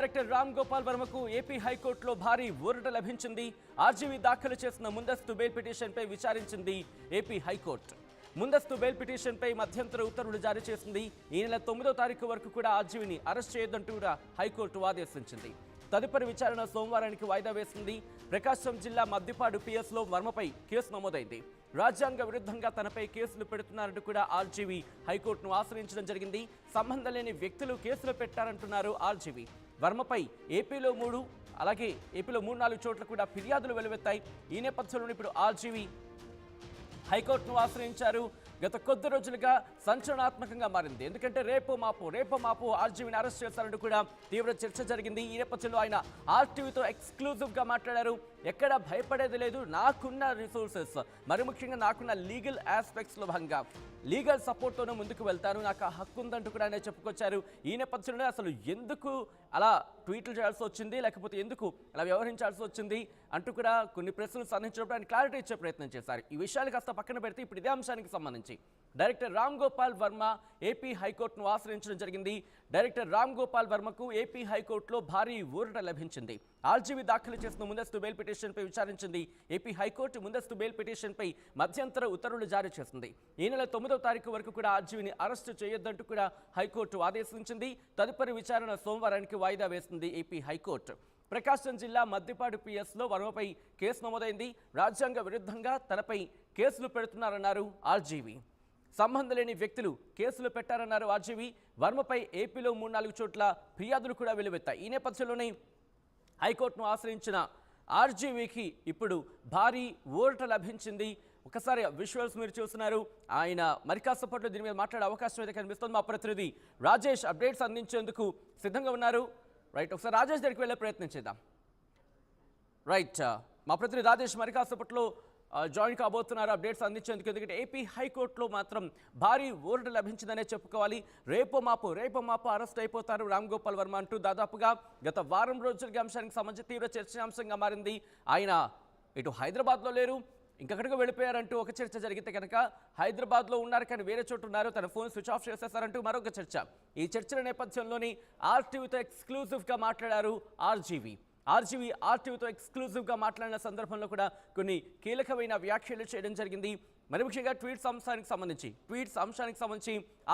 Director Ram Gopal వర్మకు AP హైకోర్టులో భారీ ఊరట లభించింది. ఆర్జీవీ దాఖలు చేసిన ముందస్తు బెయిల్ పిటిషన్పై విచారించింది ఏపీ హైకోర్టు. ముందస్తు బెయిల్ పిటిషన్పై మధ్యంతర ఉత్తర్వులు జారీ చేసింది. ఈ నెల 9వ తారీఖు వరకు కూడా ఆర్జీవీని అరెస్ట్ చేయొద్దంటూ కూడా హైకోర్టు ఆదేశించింది. తదుపరి విచారణ సోమవారానికి వాయిదా వేసింది. ప్రకాశం జిల్లా మద్దిపాడు పిఎస్లో వర్మపై కేసు నమోదైంది. రాజ్యాంగ విరుద్ధంగా తనపై కేసులు పెడుతున్నారంటూ కూడా ఆర్జీవీ హైకోర్టును ఆశ్రయించడం జరిగింది. సంబంధం లేని వ్యక్తులు కేసులు పెట్టారంటున్నారు ఆర్జీవీ. వర్మపై ఏపీలో 3-4 చోట్ల కూడా ఫిర్యాదులు వెలువెత్తాయి. ఈ నేపథ్యంలో ఇప్పుడు ఆర్జీవీ హైకోర్టును ఆశ్రయించారు. గత కొద్ది రోజులుగా సంచలనాత్మకంగా మారింది. ఎందుకంటే రేపో మాపు ఆర్జీవీని అరెస్ట్ చేశారంటూ కూడా తీవ్ర చర్చ జరిగింది. ఈ నేపథ్యంలో ఆయన ఆర్టీవీతో ఎక్స్క్లూజివ్గా మాట్లాడారు. ఎక్కడ భయపడేది లేదు, నాకున్న రిసోర్సెస్, మరి ముఖ్యంగా నాకున్న లీగల్ ఆస్పెక్ట్స్లో భాగంగా లీగల్ సపోర్ట్తోనే ముందుకు వెళ్తాను, నాకు ఆ హక్కు ఉందంటూ కూడా ఆయన చెప్పుకొచ్చారు. ఈ నేపథ్యంలో అసలు ఎందుకు అలా ట్వీట్లు చేయాల్సి వచ్చింది, లేకపోతే ఎందుకు అలా వ్యవహరించాల్సి వచ్చింది అంటూ కూడా కొన్ని ప్రశ్నలు సంధించినప్పుడు ఆయన క్లారిటీ ఇచ్చే ప్రయత్నం చేశారు. ఈ విషయాలు కాస్త పక్కన పెడితే ఇప్పుడు ఇదే అంశానికి సంబంధించి డైరెక్టర్ రామ్ గోపాల్ వర్మ ఏపీ హైకోర్టును ఆశ్రయించడం జరిగింది. డైరెక్టర్ రామ్ గోపాల్ వర్మకు ఏపీ హైకోర్టులో భారీ ఊరట లభించింది. ఆర్జీవీ దాఖలు చేసిన ముందస్తు బెయిల్ పిటిషన్పై విచారించింది ఏపీ హైకోర్టు. ముందస్తు బెయిల్ పిటిషన్పై మధ్యంతర ఉత్తర్వులు జారీ చేసింది. ఈ నెల 9వ తారీఖు వరకు కూడా ఆర్జీవీని అరెస్టు చేయొద్దంటూ కూడా హైకోర్టు ఆదేశించింది. తదుపరి విచారణ సోమవారానికి వాయిదా వేసింది ఏపీ హైకోర్టు. ప్రకాశం జిల్లా మద్దిపాడు పిఎస్లో వర్మపై కేసు నమోదైంది. రాజ్యాంగ విరుద్ధంగా తనపై కేసులు పెడుతున్నారన్నారు ఆర్జీవీ. సంబంధం లేని వ్యక్తులు కేసులు పెట్టారన్నారు ఆర్జీవీ. వర్మపై ఏపీలో 3-4 చోట్ల ఫిర్యాదులు కూడా వెలువెత్తాయి. ఈ నేపథ్యంలోనే హైకోర్టును ఆశ్రయించిన ఆర్జీవీకి ఇప్పుడు భారీ ఊరట లభించింది. ఒకసారి విజువల్స్ మీరు చూస్తున్నారు. ఆయన మరి కాసేపట్లో దీని మీద మాట్లాడే అవకాశం అయితే కనిపిస్తుంది. మా ప్రతినిధి రాజేష్ అప్డేట్స్ అందించేందుకు సిద్ధంగా ఉన్నారు. రైట్, ఒకసారి రాజేష్ దగ్గరికి వెళ్ళే ప్రయత్నం చేద్దాం. రైట్, మా ప్రతినిధి రాజేష్ మరి కాసేపట్లో జాయిన్ కాబోతున్నారు అప్డేట్స్ అందించేందుకు. ఎందుకంటే ఏపీ హైకోర్టులో మాత్రం భారీ ఊరట లభించిందనే చెప్పుకోవాలి. రేపో మాపు అరెస్ట్ అయిపోతారు రామ్ గోపాల్ వర్మ అంటూ దాదాపుగా గత వారం రోజులుగా అంశానికి సంబంధించి తీవ్ర చర్చాంశంగా మారింది. ఆయన ఇటు హైదరాబాద్లో లేరు, ఇంకెక్కడికి వెళ్ళిపోయారంటూ ఒక చర్చ జరిగితే కనుక హైదరాబాద్లో ఉన్నారు కానీ వేరే చోటు ఉన్నారు, తన ఫోన్ స్విచ్ ఆఫ్ చేసేస్తారంటూ మరొక చర్చ. ఈ చర్చల నేపథ్యంలోని ఆర్టీవీతో ఎక్స్క్లూజివ్గా మాట్లాడారు ఆర్జీవీ ఆర్టీవీతో ఎక్స్క్లూజివ్గా మాట్లాడిన సందర్భంలో కూడా కొన్ని కీలకమైన వ్యాఖ్యలు చేయడం జరిగింది. మరి ముఖ్యంగా ట్వీట్స్ అంశానికి సంబంధించి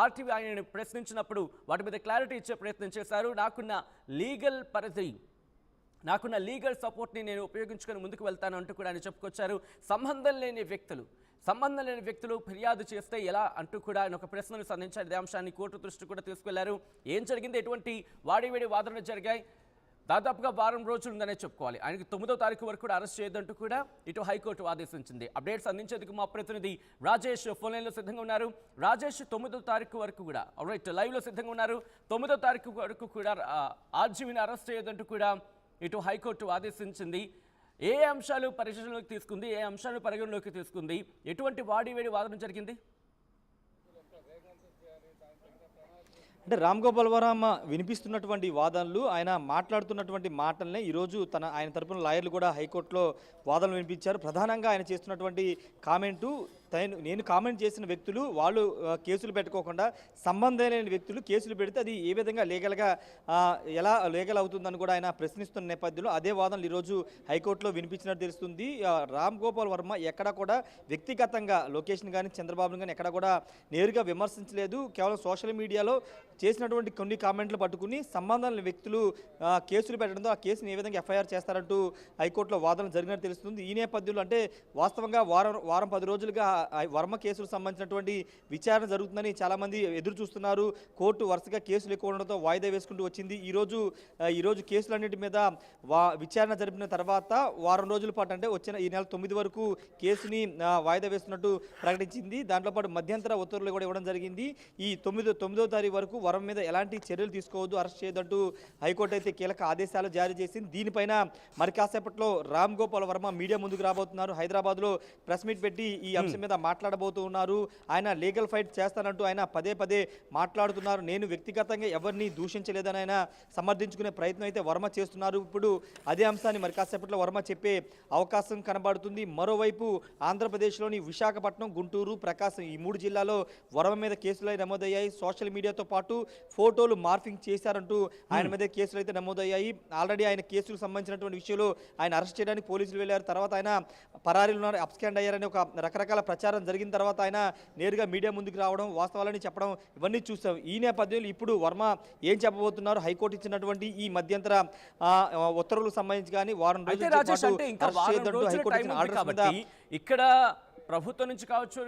ఆర్టీవీ ఆయనను ప్రశ్నించినప్పుడు వాటి మీద క్లారిటీ ఇచ్చే ప్రయత్నం చేశారు. నాకున్న లీగల్ సపోర్ట్ని నేను ఉపయోగించుకొని ముందుకు వెళ్తాను అంటూ కూడా ఆయన చెప్పుకొచ్చారు. సంబంధం లేని వ్యక్తులు ఫిర్యాదు చేస్తే ఎలా అంటూ కూడా ఆయన ఒక ప్రశ్నను సంధించారు. ఇదే అంశాన్ని కోర్టు దృష్టి కూడా తీసుకెళ్లారు. ఏం జరిగింది, ఎటువంటి వాడివేడి వాదనలు జరిగాయి, దాదాపుగా వారం రోజులు ఉందనే చెప్పుకోవాలి. ఆయనకి 9వ తారీఖు వరకు కూడా అరెస్ట్ చేయొద్దంటూ కూడా ఇటు హైకోర్టు ఆదేశించింది. అప్డేట్స్ అందించేందుకు మా ప్రతినిధి రాజేష్ ఫోన్ లైన్లో సిద్ధంగా ఉన్నారు. రాజేష్, 9వ తారీఖు వరకు కూడా రైట్ లైవ్లో సిద్ధంగా ఉన్నారు. 9వ తారీఖు వరకు కూడా ఆర్జీవీని అరెస్ట్ చేయొద్దంటూ కూడా ఇటు హైకోర్టు ఆదేశించింది. ఏ అంశాలు పరిశీలనలోకి తీసుకుంది, ఏ అంశాలు పరిగణలోకి తీసుకుంది, ఎటువంటి వాడివేడి వాదన జరిగింది? అంటే రామ్ గోపాల్ వర్మ వినిపిస్తున్నటువంటి వాదనలు, ఆయన మాట్లాడుతున్నటువంటి మాటలనే ఈరోజు ఆయన తరపున లాయర్లు కూడా హైకోర్టులో వాదనలు వినిపించారు. ప్రధానంగా ఆయన చేస్తున్నటువంటి కామెంటు, నేను కామెంట్ చేసిన వ్యక్తులు వాళ్ళు కేసులు పెట్టుకోకుండా సంబంధం లేని వ్యక్తులు కేసులు పెడితే అది ఏ విధంగా ఎలా లీగల్ అవుతుందని కూడా ఆయన ప్రశ్నిస్తున్న నేపథ్యంలో అదే వాదనలు ఈరోజు హైకోర్టులో వినిపించినట్టు తెలుస్తుంది. రామ్ గోపాల్ వర్మ ఎక్కడా కూడా వ్యక్తిగతంగా లొకేషన్ కానీ చంద్రబాబును కానీ ఎక్కడా కూడా నేరుగా విమర్శించలేదు. కేవలం సోషల్ మీడియాలో చేసినటువంటి కొన్ని కామెంట్లు పట్టుకుని సంబంధం లేని వ్యక్తులు కేసులు పెట్టడంతో ఆ కేసుని ఏ విధంగా ఎఫ్ఐఆర్ చేస్తారంటూ హైకోర్టులో వాదనలు జరిగినట్టు తెలుస్తుంది. ఈ నేపథ్యంలో అంటే వాస్తవంగా వారం 10 రోజులుగా వర్మ కేసులకు సంబంధించినటువంటి విచారణ జరుగుతుందని చాలామంది ఎదురు చూస్తున్నారు. కోర్టు వరుసగా కేసులు ఎక్కువ ఉండడంతో వాయిదా వేసుకుంటూ వచ్చింది. ఈరోజు కేసులన్నింటి మీద విచారణ జరిపిన తర్వాత వారం రోజుల పాటు అంటే వచ్చిన ఈ నెల 9 వరకు కేసుని వాయిదా వేస్తున్నట్టు ప్రకటించింది. దాంట్లోపాటు మధ్యంతర ఉత్తర్వులు కూడా ఇవ్వడం జరిగింది. ఈ 9వ తారీఖు వరకు వర్మ మీద ఎలాంటి చర్యలు తీసుకోవద్దు, అరెస్ట్ చేయొద్దంటూ హైకోర్టు అయితే కీలక ఆదేశాలు జారీ చేసింది. దీనిపైన మరి కాసేపట్లో రామ్ గోపాల్ వర్మ మీడియా ముందుకు రాబోతున్నారు. హైదరాబాద్లో ప్రెస్ మీట్ పెట్టి ఈ అంశం మీద మాట్లాడబోతూ ఉన్నారు. ఆయన లీగల్ ఫైట్ చేస్తానంటూ ఆయన పదే పదే మాట్లాడుతున్నారు. నేను వ్యక్తిగతంగా ఎవరిని దూషించలేదని ఆయన సమర్థించుకునే ప్రయత్నం అయితే వర్మ చేస్తున్నారు. ఇప్పుడు అదే అంశాన్ని మరి కాసేపట్లో వర్మ చెప్పే అవకాశం కనబడుతుంది. మరోవైపు ఆంధ్రప్రదేశ్లోని విశాఖపట్నం, గుంటూరు, ప్రకాశం ఈ 3 జిల్లాలో వర్మ మీద కేసులు నమోదయ్యాయి. సోషల్ మీడియాతో పాటు ఫోటోలు మార్ఫింగ్ చేశారంటూ ఆయన మీద కేసులు అయితే నమోదయ్యాయి. ఆల్రెడీ ఆయన కేసులకు సంబంధించినటువంటి విషయంలో ఆయన అరెస్ట్ చేయడానికి పోలీసులు వెళ్ళారు. తర్వాత ఆయన పరారీలు ఉన్నారు, అప్స్కాండ్ అయ్యారని ఒక రకరకాల ప్రచారం జరిగిన తర్వాత ఆయన నేరుగా మీడియా ముందుకు రావడం, వాస్తవాలని చెప్పడం ఇవన్నీ చూసాం. ఈ నేపథ్యంలో ఇప్పుడు వర్మ ఏం చెప్పబోతున్నారు? హైకోర్టు ఇచ్చినటువంటి ఈ మధ్యంతర ఉత్తర్వులకు సంబంధించి కానీ వారం రోజులు ఇక్కడ ప్రభుత్వం నుంచి కావచ్చు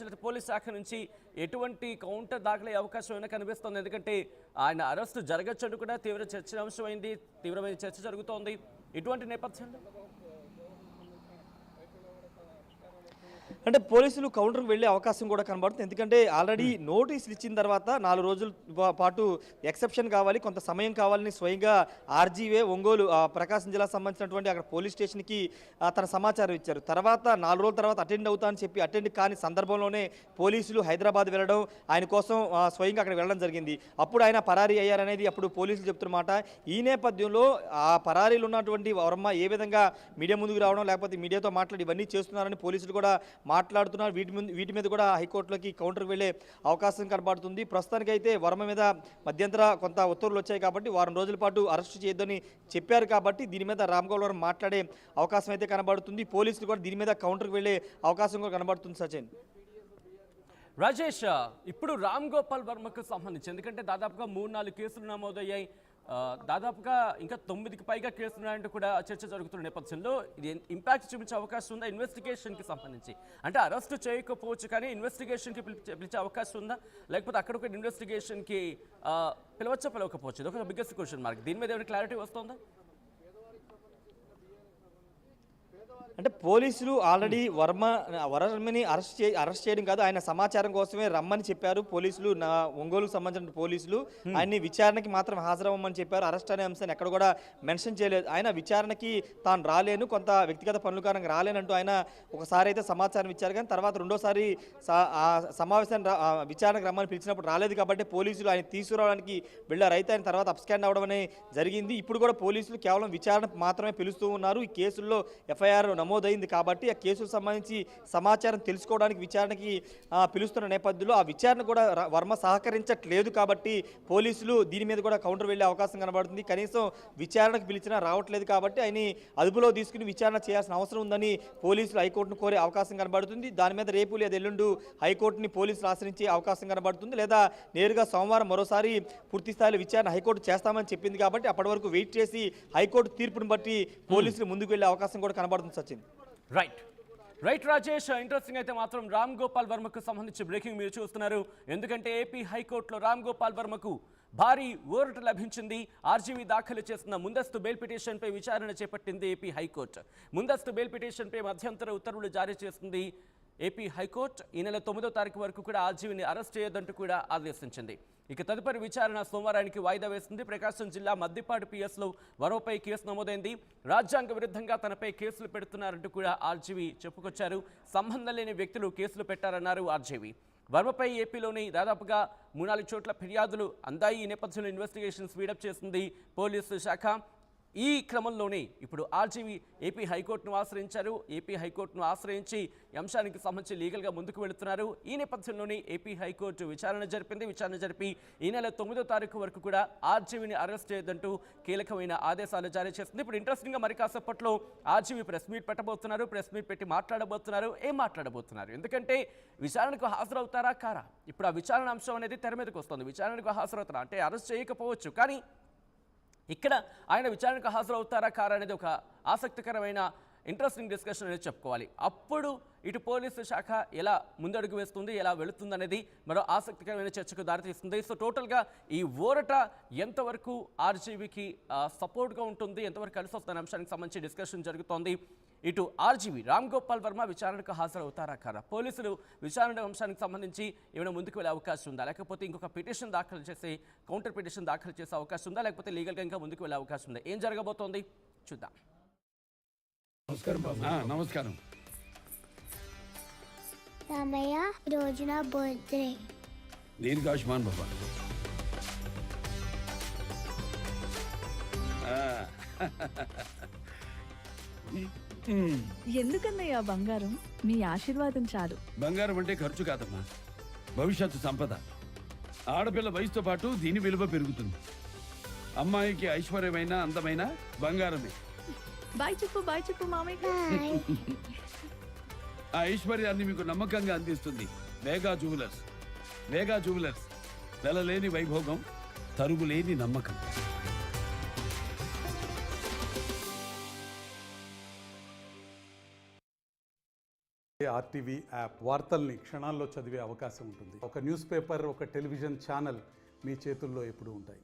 లేదా పోలీస్ శాఖ నుంచి ఎటువంటి కౌంటర్ దాఖలయ్యే అవకాశం అయినా కనిపిస్తుంది. ఎందుకంటే ఆయన అరెస్టు జరగచ్చు కూడా తీవ్ర చర్చనీయాంశమైంది, తీవ్రమైన చర్చ జరుగుతోంది. ఇటువంటి నేపథ్యంలో అంటే పోలీసులు కౌంటర్కి వెళ్ళే అవకాశం కూడా కనబడుతుంది. ఎందుకంటే ఆల్రెడీ నోటీసులు ఇచ్చిన తర్వాత 4 రోజుల పాటు ఎక్సెప్షన్ కావాలి, కొంత సమయం కావాలని స్వయంగా ఆర్జీవే ఒంగోలు ప్రకాశం జిల్లా సంబంధించినటువంటి అక్కడ పోలీస్ స్టేషన్కి తన సమాచారం ఇచ్చారు. తర్వాత 4 రోజుల తర్వాత అటెండ్ అవుతా అని చెప్పి అటెండ్ కాని సందర్భంలోనే పోలీసులు హైదరాబాద్ వెళ్ళడం, ఆయన కోసం స్వయంగా అక్కడ వెళ్ళడం జరిగింది. అప్పుడు ఆయన పరారీ అయ్యారనేది అప్పుడు పోలీసులు చెప్తున్నమాట. ఈ నేపథ్యంలో ఆ పరారీలు ఉన్నటువంటి వర్మ ఏ విధంగా మీడియా ముందుకు రావడం, లేకపోతే మీడియాతో మాట్లాడి ఇవన్నీ చేస్తున్నారని పోలీసులు కూడా మాట్లాడుతున్నారు. వీటి మీద కూడా హైకోర్టులోకి కౌంటర్కి వెళ్ళే అవకాశం కనబడుతుంది. ప్రస్తుతానికైతే వర్మ మీద మధ్యంతర కొంత ఉత్తర్వులు వచ్చాయి కాబట్టి వారం రోజుల పాటు అరెస్టు చేయొద్దని చెప్పారు కాబట్టి దీని మీద రామ్ గోపాల్ వర్మ మాట్లాడే అవకాశం అయితే కనబడుతుంది. పోలీసులు కూడా దీని మీద కౌంటర్కి వెళ్ళే అవకాశం కూడా కనబడుతుంది. సచిన్, రాజేష్, ఇప్పుడు రామ్ గోపాల్ వర్మకు సంబంధించి ఎందుకంటే దాదాపుగా 3-4 కేసులు నమోదయ్యాయి, దాదాపుగా ఇంకా 9కి పైగా కేసులు ఉన్నాయంటూ కూడా చర్చ జరుగుతున్న నేపథ్యంలో ఇది ఇంపాక్ట్ చూపించే అవకాశం ఉందా ఇన్వెస్టిగేషన్కి సంబంధించి? అంటే అరెస్ట్ చేయకపోవచ్చు కానీ ఇన్వెస్టిగేషన్కి పిలిచే అవకాశం ఉందా, లేకపోతే అక్కడ ఒక ఇన్వెస్టిగేషన్కి పిలవకపోవచ్చు? ఇది ఒక బిగ్గెస్ట్ క్వశ్చన్ మార్క్. దీని మీద ఏమైనా క్లారిటీ వస్తుందా? అంటే పోలీసులు ఆల్రెడీ వర్మని అరెస్ట్ చేయడం కాదు, ఆయన సమాచారం కోసమే రమ్మని చెప్పారు పోలీసులు. ఒంగోలుకు సంబంధించిన పోలీసులు ఆయన్ని విచారణకి మాత్రం హాజరవ్వమని చెప్పారు. అరెస్ట్ అనే అంశాన్ని ఎక్కడ కూడా మెన్షన్ చేయలేదు. ఆయన విచారణకి తాను రాలేను, కొంత వ్యక్తిగత పనుల కారణంగా రాలేనంటూ ఆయన ఒకసారి అయితే సమాచారం ఇచ్చారు. కానీ తర్వాత రెండోసారి సమావేశాన్ని విచారణకు రమ్మని పిలిచినప్పుడు రాలేదు కాబట్టి పోలీసులు ఆయన తీసుకురావడానికి వెళ్ళారు. అయితే ఆయన తర్వాత అప్స్కాండ్ అవడం అనేది జరిగింది. ఇప్పుడు కూడా పోలీసులు కేవలం విచారణ మాత్రమే పిలుస్తూ ఉన్నారు. ఈ కేసుల్లో ఎఫ్ఐఆర్ నమోదైంది కాబట్టి ఆ కేసుకు సంబంధించి సమాచారం తెలుసుకోవడానికి విచారణకి పిలుస్తున్న నేపథ్యంలో ఆ విచారణ కూడా వర్మ సహకరించట్లేదు కాబట్టి పోలీసులు దీని మీద కూడా కౌంటర్ వెళ్ళే అవకాశం కనబడుతుంది. కనీసం విచారణకు పిలిచినా రావట్లేదు కాబట్టి ఆయన అదుపులో తీసుకుని విచారణ చేయాల్సిన అవసరం ఉందని పోలీసులు హైకోర్టును కోరే అవకాశం కనబడుతుంది. దాని మీద రేపు లేదా ఎల్లుండు హైకోర్టుని పోలీసులు ఆశ్రయించే అవకాశం కనబడుతుంది. లేదా నేరుగా సోమవారం మరోసారి పూర్తి స్థాయిలో విచారణ హైకోర్టు చేస్తామని చెప్పింది కాబట్టి అప్పటి వరకు వెయిట్ చేసి హైకోర్టు తీర్పును బట్టి పోలీసులు ముందుకు వెళ్ళే అవకాశం కూడా కనబడుతుంది. సచిన్, రైట్ రాజేష్, ఇంట్రెస్టింగ్ అయితే మాత్రం రామ్ గోపాల్ వర్మకు సంబంధించి బ్రేకింగ్ మీరు చూస్తున్నారు. ఎందుకంటే ఏపీ హైకోర్టులో రామ్ గోపాల్ వర్మకు భారీ ఊరట లభించింది. ఆర్జీవీ దాఖలు చేసిన ముందస్తు బెయిల్ పిటిషన్పై విచారణ చేపట్టింది ఏపీ హైకోర్టు. ముందస్తు బెయిల్ పిటిషన్పై మధ్యంతర ఉత్తర్వులు జారీ చేసింది ఏపీ హైకోర్టు. ఈ నెల 9వ తారీఖు వరకు కూడా ఆర్జీవీని అరెస్ట్ చేయొద్దంటూ కూడా ఆదేశించింది. ఇక తదుపరి విచారణ సోమవారానికి వాయిదా వేసింది. ప్రకాశం జిల్లా మద్దిపాడు పిఎస్లో వరోపై కేసు నమోదైంది. రాజ్యాంగ విరుద్ధంగా తనపై కేసులు పెడుతున్నారంటూ కూడా ఆర్జీవీ చెప్పుకొచ్చారు. సంబంధం లేని వ్యక్తులు కేసులు పెట్టారన్నారు ఆర్జీవీ. వర్మపై ఏపీలోని దాదాపుగా 3-4 చోట్ల ఫిర్యాదులు అందాయి. ఈ నేపథ్యంలో ఇన్వెస్టిగేషన్ స్పీడప్ చేసింది పోలీసు శాఖ. ఈ క్రమంలోనే ఇప్పుడు ఆర్జీవీ ఏపీ హైకోర్టును ఆశ్రయించారు. ఏపీ హైకోర్టును ఆశ్రయించి అంశానికి సంబంధించి లీగల్గా ముందుకు వెళుతున్నారు. ఈ నేపథ్యంలోనే ఏపీ హైకోర్టు విచారణ జరిపి ఈ నెల 9వ తారీఖు వరకు కూడా ఆర్జీవీని అరెస్ట్ చేయొద్దంటూ కీలకమైన ఆదేశాలు జారీ చేస్తుంది. ఇప్పుడు ఇంట్రెస్టింగ్గా మరి కాసేపట్లో ఆర్జీవీ ప్రెస్ మీట్ పెట్టబోతున్నారు. ప్రెస్ మీట్ పెట్టి మాట్లాడబోతున్నారు. ఏం మాట్లాడబోతున్నారు? ఎందుకంటే విచారణకు హాజరవుతారా కారా? ఇప్పుడు ఆ విచారణ అంశం అనేది తెర మీదకి వస్తుంది. విచారణకు హాజరవుతారా అంటే అరెస్ట్ చేయకపోవచ్చు, కానీ ఇక్కడ ఆయన విచారణకు హాజరవుతారా కారా అనేది ఒక ఆసక్తికరమైన ఇంట్రెస్టింగ్ డిస్కషన్ అనేది చెప్పుకోవాలి. అప్పుడు ఇటు పోలీసు శాఖ ఎలా ముందడుగు వేస్తుంది, ఎలా వెళుతుంది అనేది మరో ఆసక్తికరమైన చర్చకు దారితీస్తుంది. సో టోటల్గా ఈ ఊరట ఎంతవరకు ఆర్జీవీకి సపోర్ట్గా ఉంటుంది, ఎంతవరకు కలిసి వస్తున్న అంశానికి సంబంధించి డిస్కషన్ జరుగుతోంది. ఇటు ఆర్జీవీ రామ్ గోపాల్ వర్మ విచారణకు హాజరవుతారా కారా? పోలీసులు విచారణ అంశానికి సంబంధించి ఏమైనా ముందుకు వెళ్ళే అవకాశం ఉందా, లేకపోతే ఇంకొక పిటిషన్ దాఖలు చేసి కౌంటర్ పిటిషన్ దాఖలు చేసే అవకాశం ఉందా, లేకపోతే లీగల్గా ఇంకా ముందుకు వెళ్ళే అవకాశం ఉందా? ఏం జరగబోతోంది చూద్దాం. నమస్కారం. రామయ్య ఈ రోజు నా బర్త్డే. దీర్ఘాయుష్మాన్ బాబా. ఎందుకన్నయ్యా బంగారం? మీ ఆశీర్వాదం చాలు. బంగారం అంటే ఖర్చు కాదమ్మా, భవిష్యత్తు సంపద. ఆడపిల్ల వయసుతో పాటు దీని విలువ పెరుగుతుంది. అమ్మాయికి ఐశ్వర్యమైన అందమైన బంగారమే. బాయ్ చెప్పు మామయ్య. బాయ్. ఆ ఐశ్వర్యాన్ని మీకు నమ్మకంగా అందిస్తుంది వేగా జ్యువెలర్స్. వేగా జ్యువెలర్స్, వెలలేని వైభోగం, తరుగులేని నమ్మకం. ఆర్టీవీ యాప్ వార్తల్ని క్షణాల్లో చదివే అవకాశం ఉంటుంది. ఒక న్యూస్ పేపర్, ఒక టెలివిజన్ ఛానల్ మీ చేతుల్లో ఎప్పుడూ ఉంటాయి.